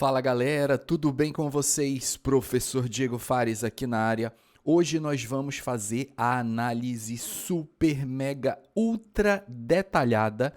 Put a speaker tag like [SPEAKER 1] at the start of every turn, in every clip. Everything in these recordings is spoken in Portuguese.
[SPEAKER 1] Fala galera, tudo bem com vocês? Professor Diego Fares aqui na área. Hoje nós vamos fazer a análise super, mega, ultra detalhada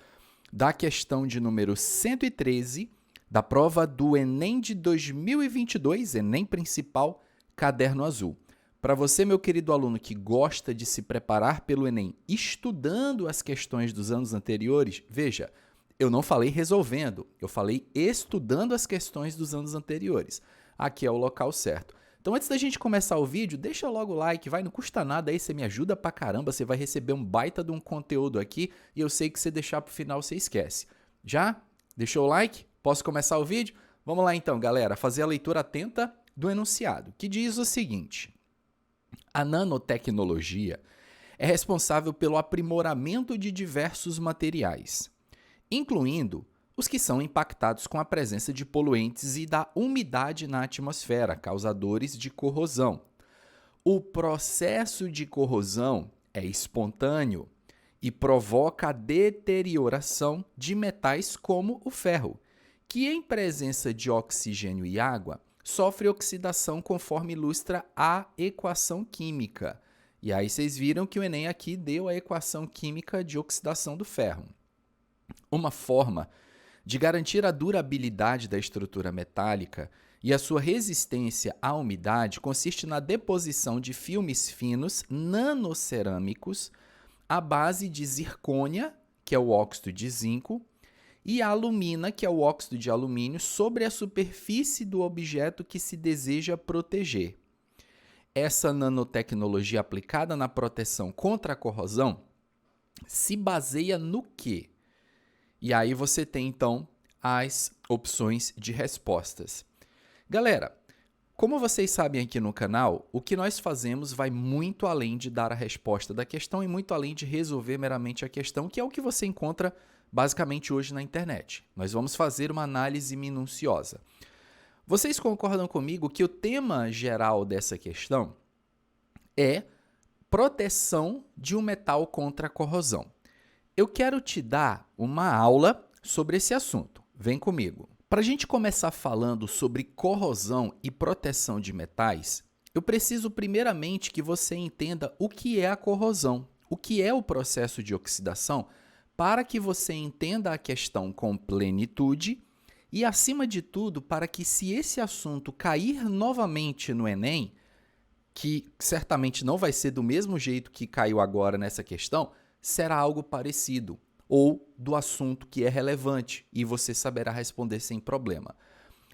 [SPEAKER 1] da questão de número 113 da prova do Enem de 2022, Enem Principal, Caderno Azul. Para você, meu querido aluno que gosta de se preparar pelo Enem estudando as questões dos anos anteriores, veja, eu não falei resolvendo, eu falei estudando as questões dos anos anteriores. Aqui é o local certo. Então, antes da gente começar o vídeo, deixa logo o like, não custa nada aí, você me ajuda pra caramba, você vai receber um baita de um conteúdo aqui e eu sei que se deixar pro final você esquece. Já? Deixou o like? Posso começar o vídeo? Vamos lá então, galera, fazer a leitura atenta do enunciado, que diz o seguinte: a nanotecnologia é responsável pelo aprimoramento de diversos materiais, incluindo os que são impactados com a presença de poluentes e da umidade na atmosfera, causadores de corrosão. O processo de corrosão é espontâneo e provoca a deterioração de metais como o ferro, que em presença de oxigênio e água sofre oxidação conforme ilustra a equação química. E aí vocês viram que o Enem aqui deu a equação química de oxidação do ferro. Uma forma de garantir a durabilidade da estrutura metálica e a sua resistência à umidade consiste na deposição de filmes finos nanocerâmicos à base de zircônia, que é o óxido de zinco, e a alumina, que é o óxido de alumínio, sobre a superfície do objeto que se deseja proteger. Essa nanotecnologia aplicada na proteção contra a corrosão se baseia no quê? E aí você tem, então, as opções de respostas. Galera, como vocês sabem aqui no canal, o que nós fazemos vai muito além de dar a resposta da questão e muito além de resolver meramente a questão, que é o que você encontra basicamente hoje na internet. Nós vamos fazer uma análise minuciosa. Vocês concordam comigo que o tema geral dessa questão é proteção de um metal contra a corrosão? Eu quero te dar uma aula sobre esse assunto. Vem comigo. Para a gente começar falando sobre corrosão e proteção de metais, eu preciso primeiramente que você entenda o que é a corrosão, o que é o processo de oxidação, para que você entenda a questão com plenitude e, acima de tudo, para que, se esse assunto cair novamente no Enem, que certamente não vai ser do mesmo jeito que caiu agora nessa questão, será algo parecido, ou do assunto que é relevante, e você saberá responder sem problema.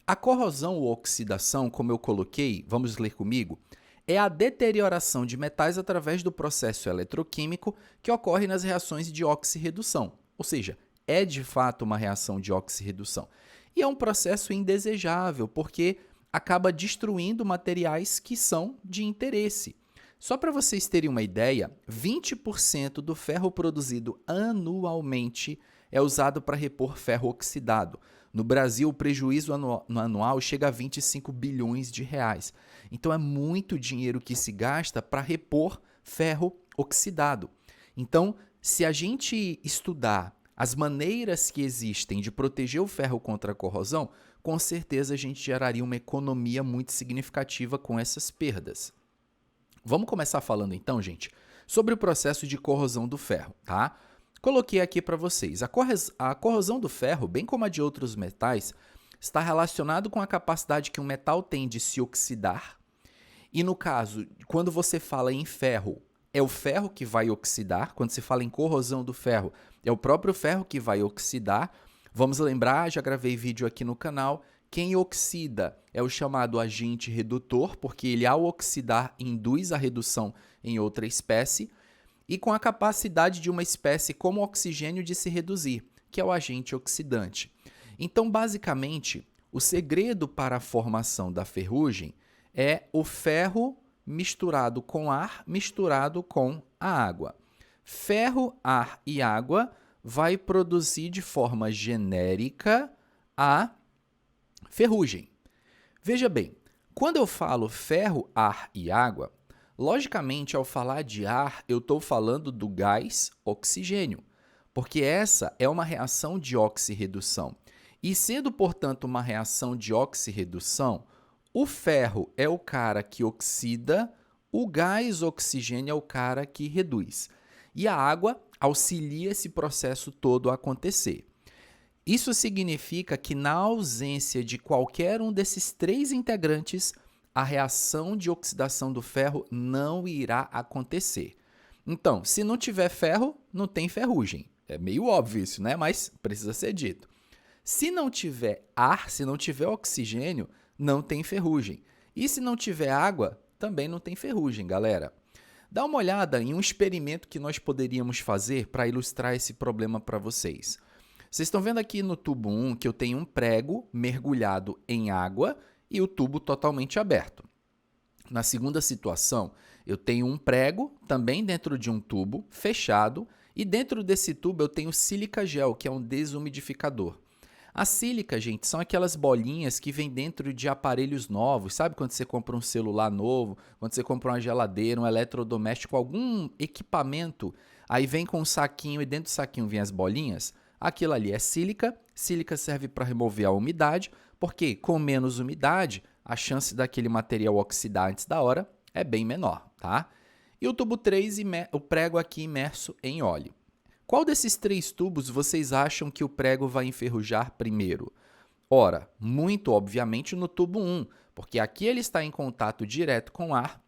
[SPEAKER 1] A corrosão ou oxidação, como eu coloquei, vamos ler comigo, é a deterioração de metais através do processo eletroquímico que ocorre nas reações de oxirredução, ou seja, é de fato uma reação de oxirredução. E é um processo indesejável, porque acaba destruindo materiais que são de interesse. Só para vocês terem uma ideia, 20% do ferro produzido anualmente é usado para repor ferro oxidado. No Brasil, o prejuízo anual chega a 25 bilhões de reais. Então, é muito dinheiro que se gasta para repor ferro oxidado. Então, se a gente estudar as maneiras que existem de proteger o ferro contra a corrosão, com certeza a gente geraria uma economia muito significativa com essas perdas. Vamos começar falando então, gente, sobre o processo de corrosão do ferro, tá? Coloquei aqui para vocês. A corrosão do ferro, bem como a de outros metais, está relacionado com a capacidade que um metal tem de se oxidar. E no caso, quando você fala em ferro, é o ferro que vai oxidar. Quando se fala em corrosão do ferro, é o próprio ferro que vai oxidar. Vamos lembrar, já gravei vídeo aqui no canal. Quem oxida é o chamado agente redutor, porque ele, ao oxidar, induz a redução em outra espécie, e com a capacidade de uma espécie como o oxigênio de se reduzir, que é o agente oxidante. Então, basicamente, o segredo para a formação da ferrugem é o ferro misturado com ar, misturado com a água. Ferro, ar e água vai produzir de forma genérica a ferrugem. Veja bem, quando eu falo ferro, ar e água, logicamente, ao falar de ar, eu estou falando do gás oxigênio, porque essa é uma reação de oxirredução. E sendo, portanto, uma reação de oxirredução, o ferro é o cara que oxida, o gás oxigênio é o cara que reduz. E a água auxilia esse processo todo a acontecer. Isso significa que, na ausência de qualquer um desses três integrantes, a reação de oxidação do ferro não irá acontecer. Então, se não tiver ferro, não tem ferrugem. É meio óbvio isso, né? Mas precisa ser dito. Se não tiver ar, se não tiver oxigênio, não tem ferrugem. E se não tiver água, também não tem ferrugem, galera. Dá uma olhada em um experimento que nós poderíamos fazer para ilustrar esse problema para vocês. Vocês estão vendo aqui no tubo 1 que eu tenho um prego mergulhado em água e o tubo totalmente aberto. Na segunda situação, eu tenho um prego também dentro de um tubo fechado e dentro desse tubo eu tenho sílica gel, que é um desumidificador. A sílica, gente, são aquelas bolinhas que vêm dentro de aparelhos novos. Sabe quando você compra um celular novo, quando você compra uma geladeira, um eletrodoméstico, algum equipamento, aí vem com um saquinho e dentro do saquinho vem as bolinhas? Aquilo ali é sílica. Sílica serve para remover a umidade, porque com menos umidade, a chance daquele material oxidar antes da hora é bem menor, tá? E o tubo 3, o prego aqui imerso em óleo. Qual desses três tubos vocês acham que o prego vai enferrujar primeiro? Ora, muito obviamente no tubo 1, porque aqui ele está em contato direto com o ar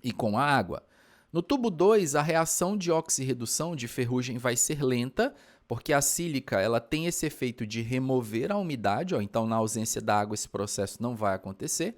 [SPEAKER 1] e com a água. No tubo 2, a reação de oxirredução de ferrugem vai ser lenta, porque a sílica ela tem esse efeito de remover a umidade, então na ausência da água esse processo não vai acontecer.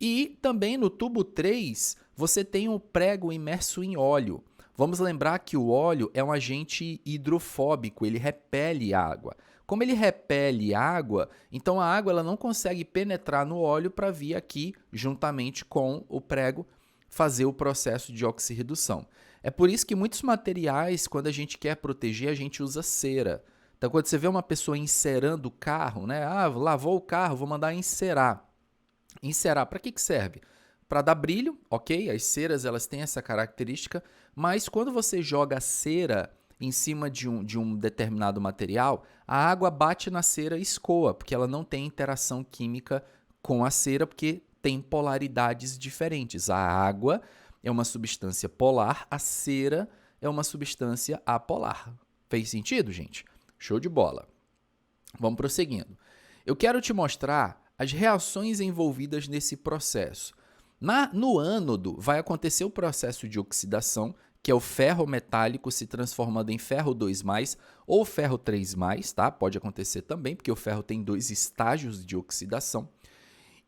[SPEAKER 1] E também no tubo 3, você tem o prego imerso em óleo. Vamos lembrar que o óleo é um agente hidrofóbico, ele repele água. Como ele repele água, então a água ela não consegue penetrar no óleo para vir aqui, juntamente com o prego, fazer o processo de oxirredução. É por isso que muitos materiais, quando a gente quer proteger, a gente usa cera. Então, quando você vê uma pessoa encerando o carro, né? Ah, lavou o carro, vou mandar encerar. Encerar, para que serve? Para dar brilho, ok? As ceras elas têm essa característica, mas quando você joga cera em cima de um determinado material, a água bate na cera e escoa, porque ela não tem interação química com a cera, porque tem polaridades diferentes. A água é uma substância polar, a cera é uma substância apolar. Fez sentido, gente? Show de bola. Vamos prosseguindo. Eu quero te mostrar as reações envolvidas nesse processo. No ânodo, vai acontecer o processo de oxidação, que é o ferro metálico se transformando em ferro 2+, ou ferro 3+, tá? Pode acontecer também, porque o ferro tem dois estágios de oxidação.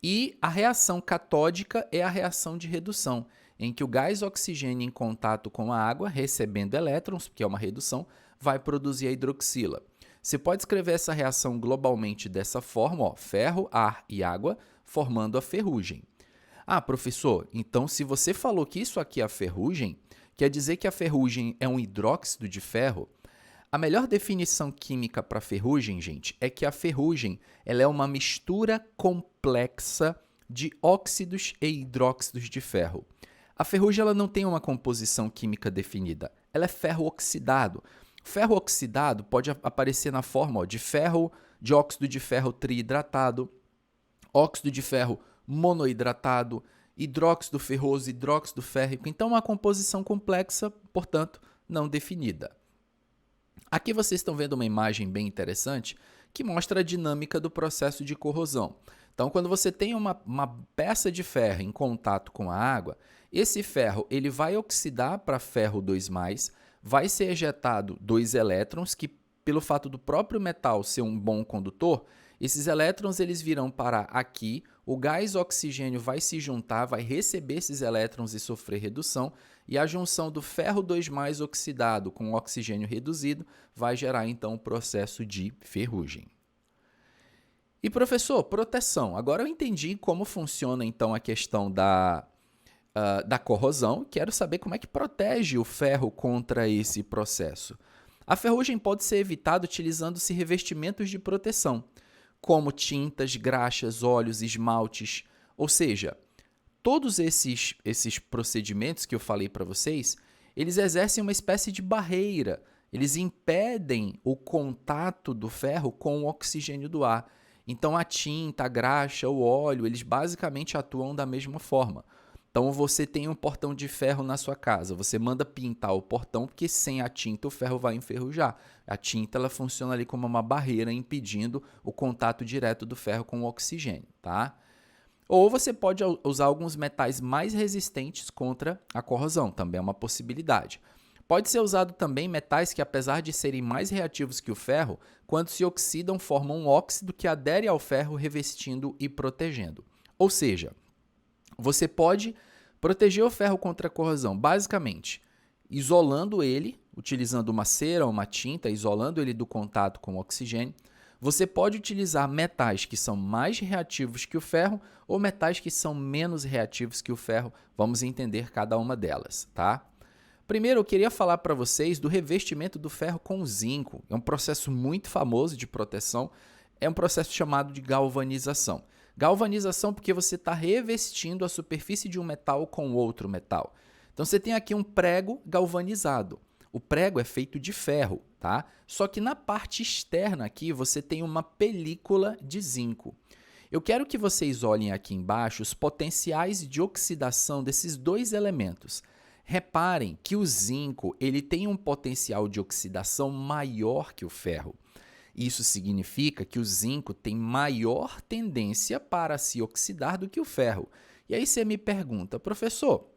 [SPEAKER 1] E a reação catódica é a reação de redução, em que o gás oxigênio em contato com a água, recebendo elétrons, que é uma redução, vai produzir a hidroxila. Você pode escrever essa reação globalmente dessa forma, ó, ferro, ar e água, formando a ferrugem. Ah, professor, então se você falou que isso aqui é a ferrugem, quer dizer que a ferrugem é um hidróxido de ferro? A melhor definição química para ferrugem, gente, é que a ferrugem ela é uma mistura complexa de óxidos e hidróxidos de ferro. A ferrugem ela não tem uma composição química definida, ela é ferro oxidado. Ferro oxidado pode aparecer na forma de ferro, de óxido de ferro triidratado, óxido de ferro monohidratado, hidróxido ferroso, hidróxido férrico. Então, uma composição complexa, portanto, não definida. Aqui vocês estão vendo uma imagem bem interessante que mostra a dinâmica do processo de corrosão. Então, quando você tem uma peça de ferro em contato com a água, esse ferro ele vai oxidar para ferro 2+, vai ser ejetado 2 elétrons que, pelo fato do próprio metal ser um bom condutor, esses elétrons eles virão parar aqui, o gás oxigênio vai se juntar, vai receber esses elétrons e sofrer redução, e a junção do ferro 2+ oxidado com o oxigênio reduzido vai gerar então o processo de ferrugem. E professor, proteção. Agora eu entendi como funciona então a questão da corrosão, quero saber como é que protege o ferro contra esse processo. A ferrugem pode ser evitada utilizando-se revestimentos de proteção, como tintas, graxas, óleos, esmaltes, ou seja, todos esses procedimentos que eu falei para vocês, eles exercem uma espécie de barreira eles impedem o contato do ferro com o oxigênio do ar. Então, a tinta, a graxa, o óleo, eles basicamente atuam da mesma forma. Então, você tem um portão de ferro na sua casa, você manda pintar o portão, porque sem a tinta o ferro vai enferrujar. A tinta ela funciona ali como uma barreira, impedindo o contato direto do ferro com o oxigênio, tá? Ou você pode usar alguns metais mais resistentes contra a corrosão, também é uma possibilidade. Pode ser usado também metais que, apesar de serem mais reativos que o ferro, quando se oxidam, formam um óxido que adere ao ferro, revestindo e protegendo. Ou seja, você pode proteger o ferro contra a corrosão, basicamente, isolando ele, utilizando uma cera ou uma tinta, isolando ele do contato com o oxigênio. Você pode utilizar metais que são mais reativos que o ferro ou metais que são menos reativos que o ferro. Vamos entender cada uma delas, tá? Primeiro, eu queria falar para vocês do revestimento do ferro com zinco. É um processo muito famoso de proteção, é um processo chamado de galvanização. Galvanização porque você está revestindo a superfície de um metal com outro metal. Então, você tem aqui um prego galvanizado. O prego é feito de ferro, tá? Só que na parte externa aqui você tem uma película de zinco. Eu quero que vocês olhem aqui embaixo os potenciais de oxidação desses dois elementos. Reparem que o zinco ele tem um potencial de oxidação maior que o ferro. Isso significa que o zinco tem maior tendência para se oxidar do que o ferro. E aí você me pergunta, professor,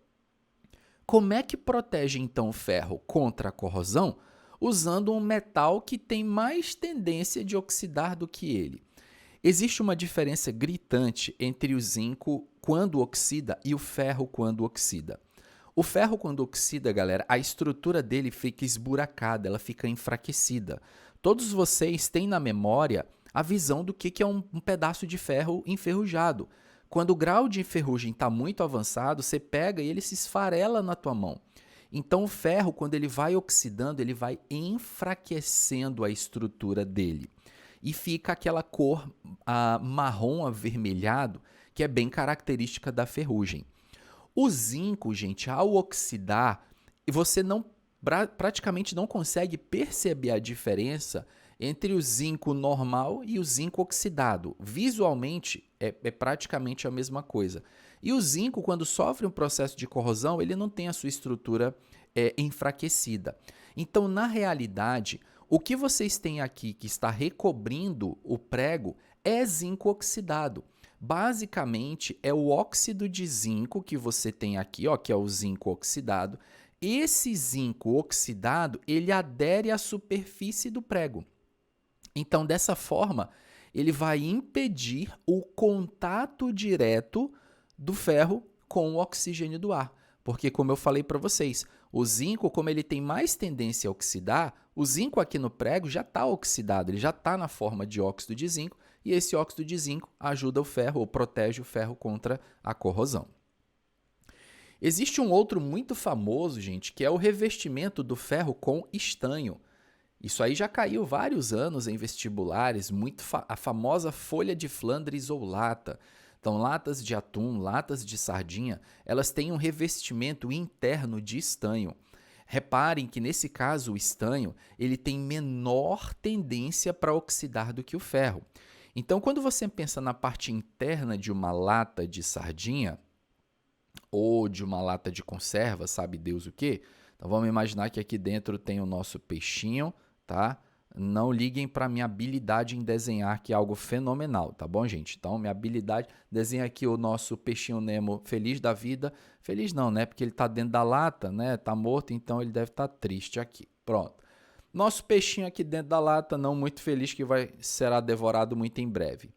[SPEAKER 1] como é que protege então o ferro contra a corrosão usando um metal que tem mais tendência de oxidar do que ele? Existe uma diferença gritante entre o zinco quando oxida e o ferro quando oxida. O ferro quando oxida, galera, a estrutura dele fica esburacada, ela fica enfraquecida. Todos vocês têm na memória a visão do que é um pedaço de ferro enferrujado. Quando o grau de ferrugem está muito avançado, você pega e ele se esfarela na tua mão. Então, o ferro, quando ele vai oxidando, ele vai enfraquecendo a estrutura dele. E fica aquela cor marrom avermelhado, que é bem característica da ferrugem. O zinco, gente, ao oxidar, você praticamente não consegue perceber a diferença entre o zinco normal e o zinco oxidado. Visualmente, é praticamente a mesma coisa. E o zinco, quando sofre um processo de corrosão, ele não tem a sua estrutura enfraquecida. Então, na realidade, o que vocês têm aqui que está recobrindo o prego é zinco oxidado. Basicamente, é o óxido de zinco que você tem aqui, ó, que é o zinco oxidado. Esse zinco oxidado, ele adere à superfície do prego. Então, dessa forma, ele vai impedir o contato direto do ferro com o oxigênio do ar. Porque, como eu falei para vocês, o zinco, como ele tem mais tendência a oxidar, o zinco aqui no prego já está oxidado, ele já está na forma de óxido de zinco, e esse óxido de zinco ajuda o ferro ou protege o ferro contra a corrosão. Existe um outro muito famoso, gente, que é o revestimento do ferro com estanho. Isso aí já caiu vários anos em vestibulares, a famosa folha de Flandres ou lata. Então, latas de atum, latas de sardinha, elas têm um revestimento interno de estanho. Reparem que, nesse caso, o estanho ele tem menor tendência para oxidar do que o ferro. Então, quando você pensa na parte interna de uma lata de sardinha ou de uma lata de conserva, sabe Deus o quê? Então, vamos imaginar que aqui dentro tem o nosso peixinho, tá? Não liguem para minha habilidade em desenhar, que é algo fenomenal, tá bom, gente? Então, minha habilidade, desenha aqui o nosso peixinho Nemo feliz da vida. Feliz não, né? Porque ele está dentro da lata, né? Tá morto, então ele deve estar triste aqui. Pronto. Nosso peixinho aqui dentro da lata, não muito feliz, que será devorado muito em breve.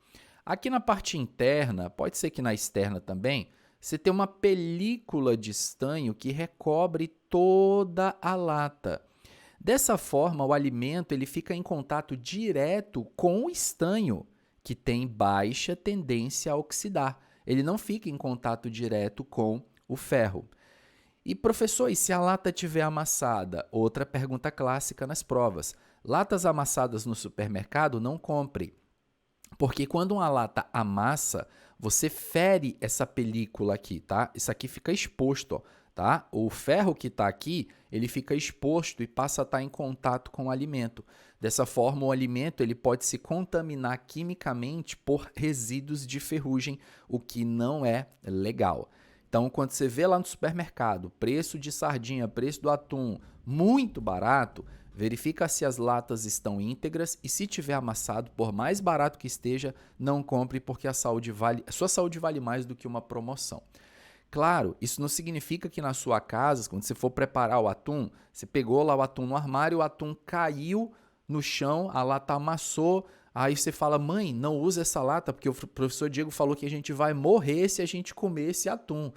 [SPEAKER 1] Aqui na parte interna, pode ser que na externa também, você tem uma película de estanho que recobre toda a lata. Dessa forma, o alimento ele fica em contato direto com o estanho, que tem baixa tendência a oxidar. Ele não fica em contato direto com o ferro. E, professor, e se a lata estiver amassada? Outra pergunta clássica nas provas. Latas amassadas no supermercado, não compre. Porque quando uma lata amassa, você fere essa película aqui, tá? Isso aqui fica exposto, ó. tá? O ferro que está aqui, ele fica exposto e passa a estar em contato com o alimento. Dessa forma, o alimento ele pode se contaminar quimicamente por resíduos de ferrugem, o que não é legal. Então, quando você vê lá no supermercado, preço de sardinha, preço do atum muito barato, verifica se as latas estão íntegras e se tiver amassado, por mais barato que esteja, não compre porque a sua saúde vale mais do que uma promoção. Claro, isso não significa que na sua casa, quando você for preparar o atum, você pegou lá o atum no armário, o atum caiu no chão, a lata amassou, aí você fala, mãe, não usa essa lata porque o professor Diego falou que a gente vai morrer se a gente comer esse atum.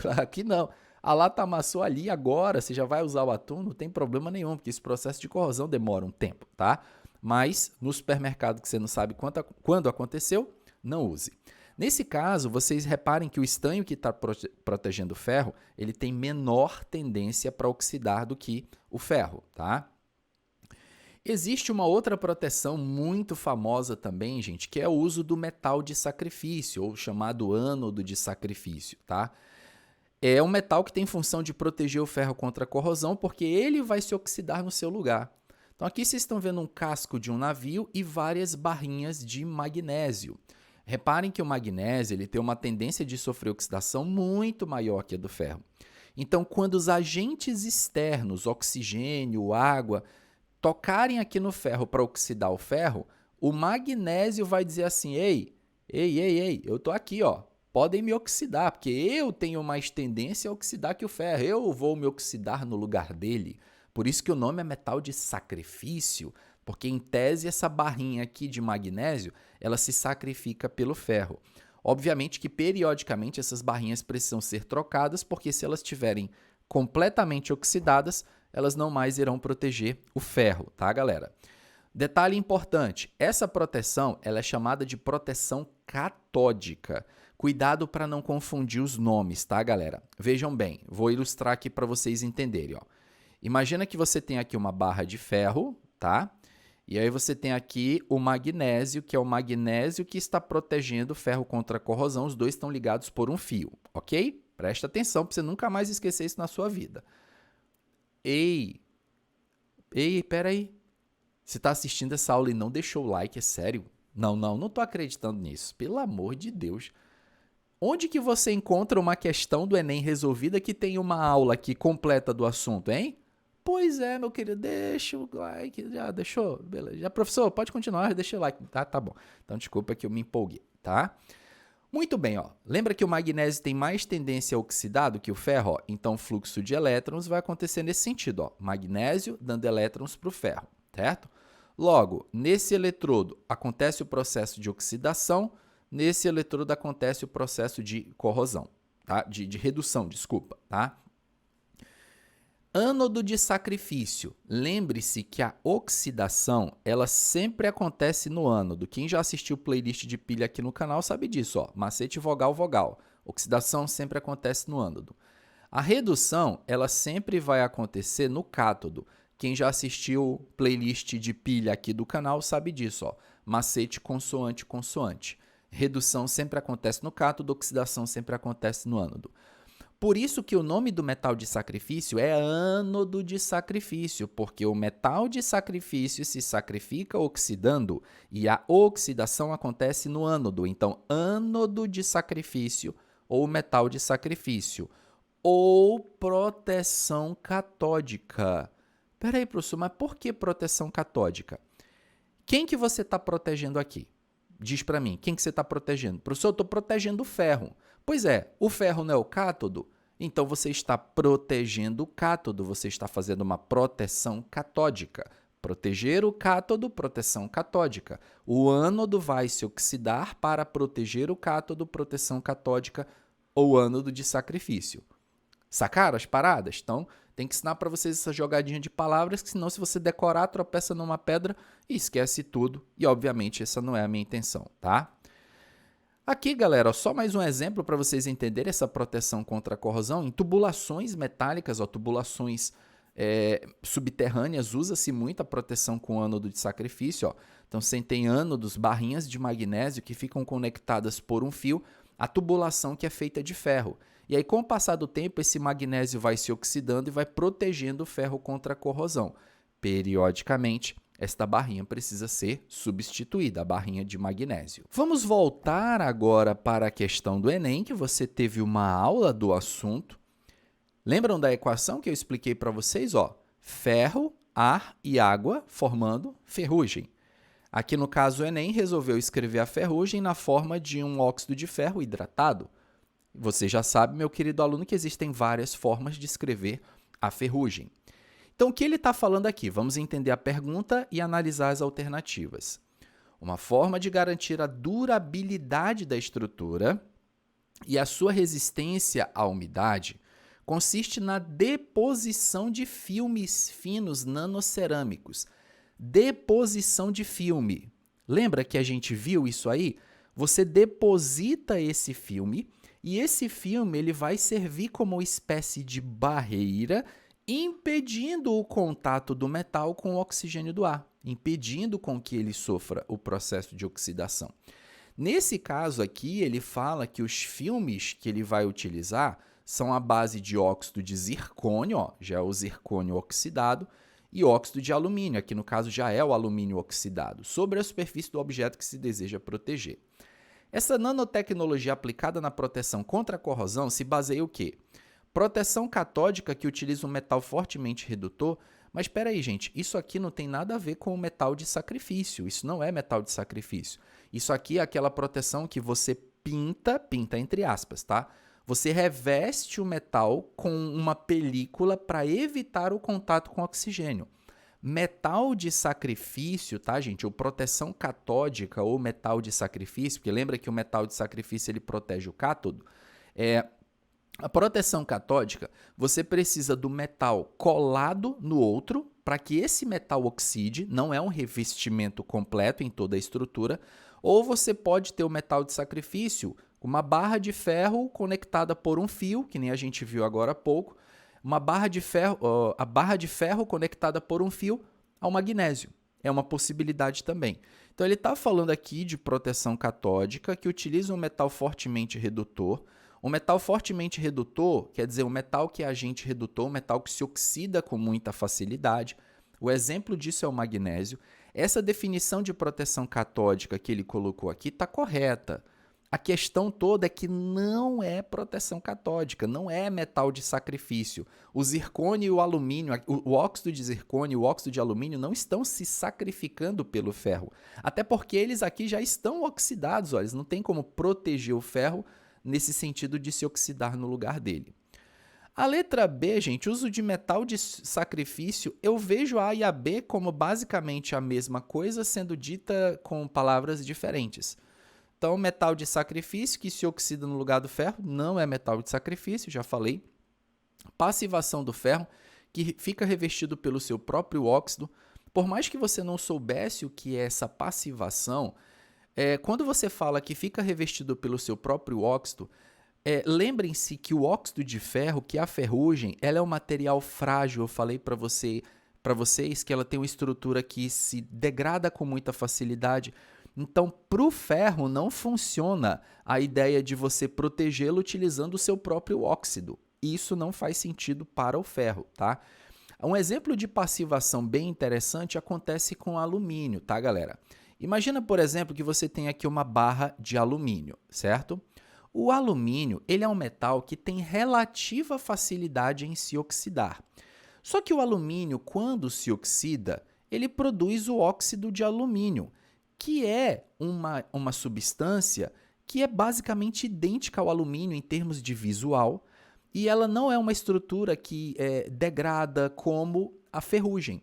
[SPEAKER 1] Claro que não. A lata amassou ali agora, você já vai usar o atum, não tem problema nenhum, porque esse processo de corrosão demora um tempo, tá? Mas no supermercado que você não sabe quando aconteceu, não use. Nesse caso, vocês reparem que o estanho que está protegendo o ferro, ele tem menor tendência para oxidar do que o ferro, tá? Existe uma outra proteção muito famosa também, gente, que é o uso do metal de sacrifício, ou chamado ânodo de sacrifício, tá? É um metal que tem função de proteger o ferro contra a corrosão, porque ele vai se oxidar no seu lugar. Então aqui vocês estão vendo um casco de um navio e várias barrinhas de magnésio. Reparem que o magnésio ele tem uma tendência de sofrer oxidação muito maior que a do ferro. Então, quando os agentes externos, oxigênio, água, tocarem aqui no ferro para oxidar o ferro, o magnésio vai dizer assim, ei, eu estou aqui, ó. Podem me oxidar, porque eu tenho mais tendência a oxidar que o ferro. Eu vou me oxidar no lugar dele. Por isso que o nome é metal de sacrifício, porque em tese essa barrinha aqui de magnésio, ela se sacrifica pelo ferro. Obviamente que periodicamente essas barrinhas precisam ser trocadas, porque se elas estiverem completamente oxidadas, elas não mais irão proteger o ferro, tá, galera? Detalhe importante, essa proteção ela é chamada de proteção catódica. Cuidado para não confundir os nomes, tá, galera? Vejam bem, vou ilustrar aqui para vocês entenderem. Ó. Imagina que você tem aqui uma barra de ferro, tá? E aí você tem aqui o magnésio, que é o magnésio que está protegendo o ferro contra a corrosão. Os dois estão ligados por um fio, ok? Presta atenção para você nunca mais esquecer isso na sua vida. Ei, peraí. Você está assistindo essa aula e não deixou o like, é sério? Não estou acreditando nisso. Pelo amor de Deus. Onde que você encontra uma questão do Enem resolvida que tem uma aula aqui completa do assunto, hein? Pois é, meu querido, deixa o like, já deixou? Beleza. Já, professor, pode continuar, deixa o like. Tá bom. Então, desculpa que eu me empolguei, tá? Muito bem, ó. Lembra que o magnésio tem mais tendência a oxidar do que o ferro? Ó? Então, o fluxo de elétrons vai acontecer nesse sentido, ó. Magnésio dando elétrons para o ferro, certo? Logo, nesse eletrodo acontece o processo de oxidação, nesse eletrodo acontece o processo de corrosão, tá? De redução, desculpa, tá? Ânodo de sacrifício. Lembre-se que a oxidação, ela sempre acontece no ânodo. Quem já assistiu playlist de pilha aqui no canal sabe disso, ó. Macete vogal, vogal. Oxidação sempre acontece no ânodo. A redução, ela sempre vai acontecer no cátodo. Quem já assistiu playlist de pilha aqui do canal sabe disso, ó. Macete consoante, consoante. Redução sempre acontece no cátodo, oxidação sempre acontece no ânodo. Por isso que o nome do metal de sacrifício é ânodo de sacrifício, porque o metal de sacrifício se sacrifica oxidando e a oxidação acontece no ânodo. Então, ânodo de sacrifício ou metal de sacrifício ou proteção catódica. Peraí, professor, mas por que proteção catódica? Quem que você está protegendo aqui? Diz para mim, quem que você está protegendo? Professor, eu estou protegendo o ferro. Pois é, o ferro não é o cátodo? Então você está protegendo o cátodo, você está fazendo uma proteção catódica. Proteger o cátodo, proteção catódica. O ânodo vai se oxidar para proteger o cátodo, proteção catódica ou ânodo de sacrifício. Sacaram as paradas? Então, tem que ensinar para vocês essa jogadinha de palavras, que senão se você decorar, tropeça numa pedra e esquece tudo. E, obviamente, essa não é a minha intenção, tá? Aqui, galera, só mais um exemplo para vocês entenderem essa proteção contra a corrosão. Em tubulações metálicas, tubulações subterrâneas, usa-se muito a proteção com ânodo de sacrifício. Ó. Então, você tem ânodos, barrinhas de magnésio que ficam conectadas por um fio. a tubulação que é feita de ferro. E aí, com o passar do tempo, esse magnésio vai se oxidando e vai protegendo o ferro contra a corrosão. Periodicamente, esta barrinha precisa ser substituída, a barrinha de magnésio. Vamos voltar agora para a questão do Enem, que você teve uma aula do assunto. Lembram da equação que eu expliquei para vocês? Ferro, ar e água formando ferrugem. Aqui no caso o Enem resolveu escrever a ferrugem na forma de um óxido de ferro hidratado. Você já sabe, meu querido aluno, que existem várias formas de escrever a ferrugem. Então, o que ele está falando aqui? Vamos entender a pergunta e analisar as alternativas. Uma forma de garantir a durabilidade da estrutura e a sua resistência à umidade consiste na deposição de filmes finos nanocerâmicos. Deposição de filme. Lembra que a gente viu isso aí? Você deposita esse filme e esse filme ele vai servir como uma espécie de barreira, impedindo o contato do metal com o oxigênio do ar, impedindo com que ele sofra o processo de oxidação. Nesse caso aqui, ele fala que os filmes que ele vai utilizar são à base de óxido de zircônio, já é o zircônio oxidado, e óxido de alumínio, aqui no caso já é o alumínio oxidado, sobre a superfície do objeto que se deseja proteger. Essa nanotecnologia aplicada na proteção contra a corrosão se baseia em quê? Proteção catódica que utiliza um metal fortemente redutor, mas espera aí, gente, isso aqui não tem nada a ver com o metal de sacrifício, isso não é metal de sacrifício. Isso aqui é aquela proteção que você pinta entre aspas, tá? Você reveste o metal com uma película para evitar o contato com oxigênio. Metal de sacrifício, tá, gente? Ou proteção catódica ou metal de sacrifício, porque lembra que o metal de sacrifício ele protege o cátodo? A proteção catódica, você precisa do metal colado no outro para que esse metal oxide, não é um revestimento completo em toda a estrutura, ou você pode ter o metal de sacrifício com uma barra de ferro conectada por um fio, que nem a gente viu agora há pouco, a barra de ferro conectada por um fio ao magnésio. É uma possibilidade também. Então, ele está falando aqui de proteção catódica que utiliza um metal fortemente redutor. Um metal fortemente redutor quer dizer um metal que é agente redutor, um metal que se oxida com muita facilidade. O exemplo disso é o magnésio. Essa definição de proteção catódica que ele colocou aqui está correta. A questão toda é que não é proteção catódica, não é metal de sacrifício. O zircônio e o alumínio, o óxido de zircônio e o óxido de alumínio não estão se sacrificando pelo ferro. Até porque eles aqui já estão oxidados, eles não tem como proteger o ferro nesse sentido de se oxidar no lugar dele. A letra B, gente, uso de metal de sacrifício, eu vejo a e a B como basicamente a mesma coisa, sendo dita com palavras diferentes. Então, metal de sacrifício que se oxida no lugar do ferro não é metal de sacrifício, já falei. Passivação do ferro, que fica revestido pelo seu próprio óxido. Por mais que você não soubesse o que é essa passivação, quando você fala que fica revestido pelo seu próprio óxido, lembrem-se que o óxido de ferro, que é a ferrugem, ela é um material frágil. Eu falei para vocês que ela tem uma estrutura que se degrada com muita facilidade. Então, para o ferro não funciona a ideia de você protegê-lo utilizando o seu próprio óxido. Isso não faz sentido para o ferro, tá? Um exemplo de passivação bem interessante acontece com alumínio, tá, galera? Imagina, por exemplo, que você tem aqui uma barra de alumínio, certo? O alumínio, ele é um metal que tem relativa facilidade em se oxidar. Só que o alumínio, quando se oxida, ele produz o óxido de alumínio, que é uma substância que é basicamente idêntica ao alumínio em termos de visual, e ela não é uma estrutura que degrada como a ferrugem.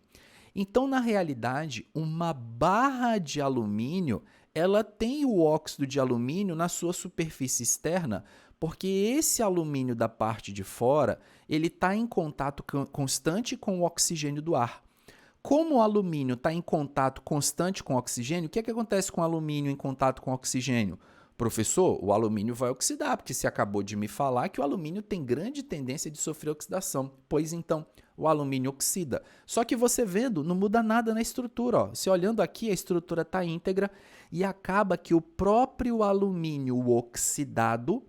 [SPEAKER 1] Então, na realidade, uma barra de alumínio, ela tem o óxido de alumínio na sua superfície externa, porque esse alumínio da parte de fora, ele está em contato constante com o oxigênio do ar. Como o alumínio está em contato constante com o oxigênio, o que acontece com o alumínio em contato com o oxigênio? Professor, o alumínio vai oxidar, porque você acabou de me falar que o alumínio tem grande tendência de sofrer oxidação. Pois então, o alumínio oxida. Só que você vendo, não muda nada na estrutura. Ó. Se olhando aqui, a estrutura está íntegra e acaba que o próprio alumínio oxidado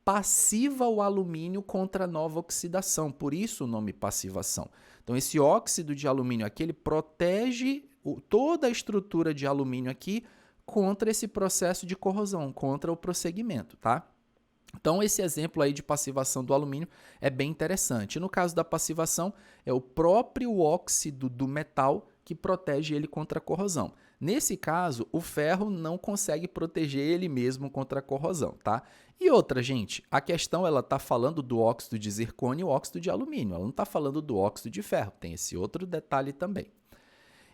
[SPEAKER 1] passiva o alumínio contra a nova oxidação, por isso o nome passivação. Então, esse óxido de alumínio aqui, ele protege toda a estrutura de alumínio aqui contra esse processo de corrosão, contra o prosseguimento, tá? Então, esse exemplo aí de passivação do alumínio é bem interessante. No caso da passivação, é o próprio óxido do metal que protege ele contra a corrosão. Nesse caso, o ferro não consegue proteger ele mesmo contra a corrosão, tá? E outra, gente, a questão ela está falando do óxido de zircônio e o óxido de alumínio, ela não está falando do óxido de ferro, tem esse outro detalhe também.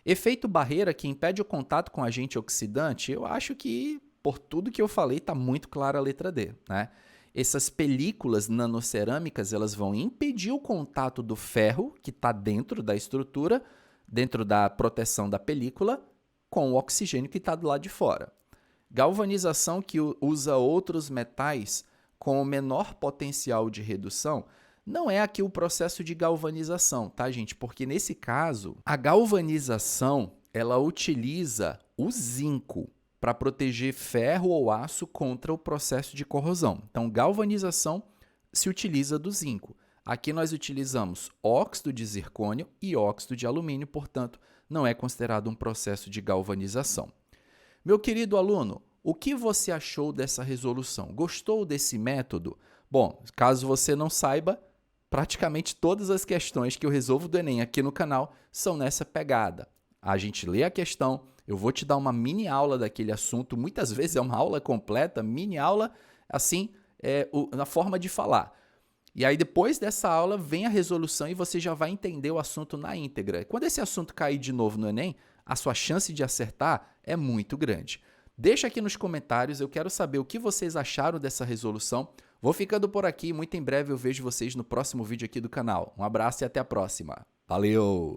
[SPEAKER 1] Efeito barreira que impede o contato com agente oxidante, eu acho que, por tudo que eu falei, está muito clara a letra D, né? Essas películas nanocerâmicas elas vão impedir o contato do ferro, que está dentro da estrutura, dentro da proteção da película, com o oxigênio que está do lado de fora. Galvanização que usa outros metais com o menor potencial de redução não é aqui o processo de galvanização, tá, gente? Porque nesse caso, a galvanização ela utiliza o zinco para proteger ferro ou aço contra o processo de corrosão. Então, galvanização se utiliza do zinco. Aqui nós utilizamos óxido de zircônio e óxido de alumínio, portanto, não é considerado um processo de galvanização. Meu querido aluno, o que você achou dessa resolução? Gostou desse método? Bom, caso você não saiba, praticamente todas as questões que eu resolvo do Enem aqui no canal são nessa pegada. A gente lê a questão, eu vou te dar uma mini aula daquele assunto, muitas vezes é uma aula completa, mini aula, assim, na forma de falar. E aí, depois dessa aula, vem a resolução e você já vai entender o assunto na íntegra. Quando esse assunto cair de novo no Enem, a sua chance de acertar é muito grande. Deixa aqui nos comentários, eu quero saber o que vocês acharam dessa resolução. Vou ficando por aqui, muito em breve eu vejo vocês no próximo vídeo aqui do canal. Um abraço e até a próxima. Valeu!